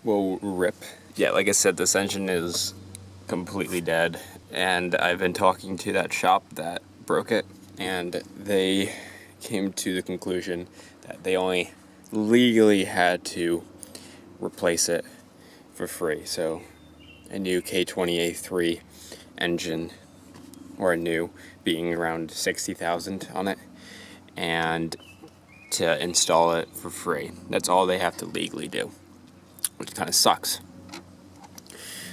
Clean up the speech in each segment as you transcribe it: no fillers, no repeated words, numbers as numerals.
Well, rip. Yeah, like I said, this engine is completely dead, and I've been talking to that shop that broke it, and they came to the conclusion that they only legally had to replace it for free. So a new K20A3 engine, or a new, being around 60,000 on it, and to install it for free. That's all they have to legally do, which kind of sucks.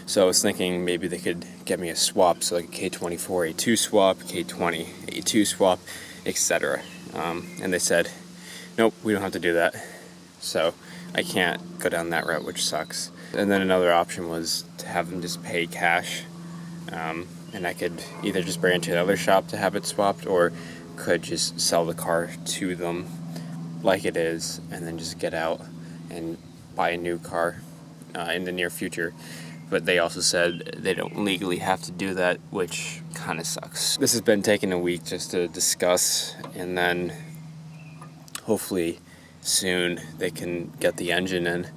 So I was thinking maybe they could get me a swap, so like a K24A2 swap, K20A2 swap, etc. And they said, nope, we don't have to do that. So I can't go down that route, which sucks. And then another option was to have them just pay cash, and I could either just bring it to another shop to have it swapped, or could just sell the car to them like it is, and then just get out and buy a new car in the near future. But they also said they don't legally have to do that, which kind of sucks. This has been taking a week just to discuss, and then hopefully soon they can get the engine in.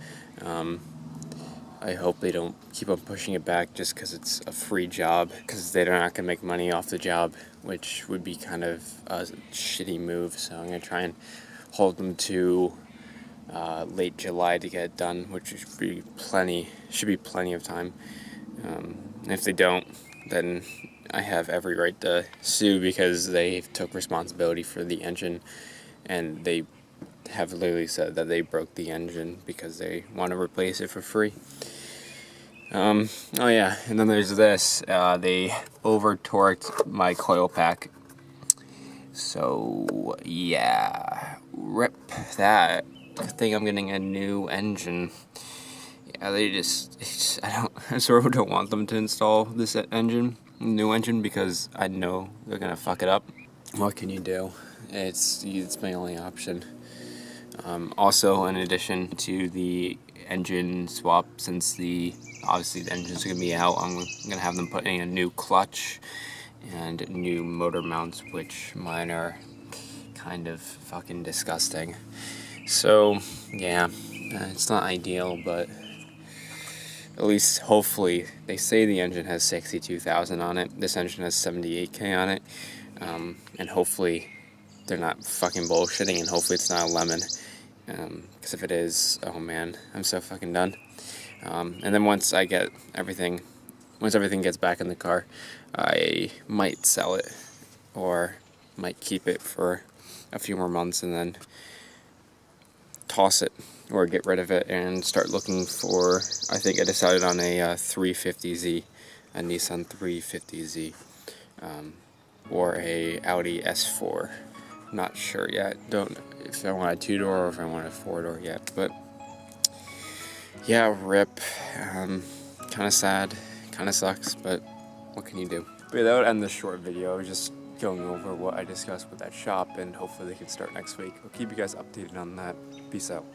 I hope they don't keep on pushing it back just because it's a free job, because they're not going to make money off the job, which would be kind of a shitty move. So I'm going to try and hold them to late July to get it done, which should be plenty of time. And if they don't, then I have every right to sue, because they took responsibility for the engine, and they have literally said that they broke the engine because they want to replace it for free. Oh yeah, and then there's this. They over-torqued my coil pack. So yeah, rip that. I think I'm getting a new engine. Yeah, I sort of don't want them to install this new engine, because I know they're gonna fuck it up. What can you do? It's my only option. Also, in addition to the engine swap, since obviously the engine's gonna be out, I'm gonna have them put in a new clutch and new motor mounts, which mine are kind of fucking disgusting. So yeah, it's not ideal, but at least hopefully, they say the engine has 62,000 on it. This engine has 78K on it, and hopefully they're not fucking bullshitting, and hopefully it's not a lemon, because if it is, oh man, I'm so fucking done. And then once everything gets back in the car, I might sell it, or might keep it for a few more months and then toss it or get rid of it and start looking for, I think I decided on a 350Z, a Nissan 350Z, or a Audi S4. Not sure yet. Don't if I want a 2-door or if I want a 4-door yet. But yeah, rip. Kind of sad, kind of sucks, but what can you do? But yeah, that would end this short video. I was just going over what I discussed with that shop, and hopefully they can start next week. I'll keep you guys updated on that. Peace out.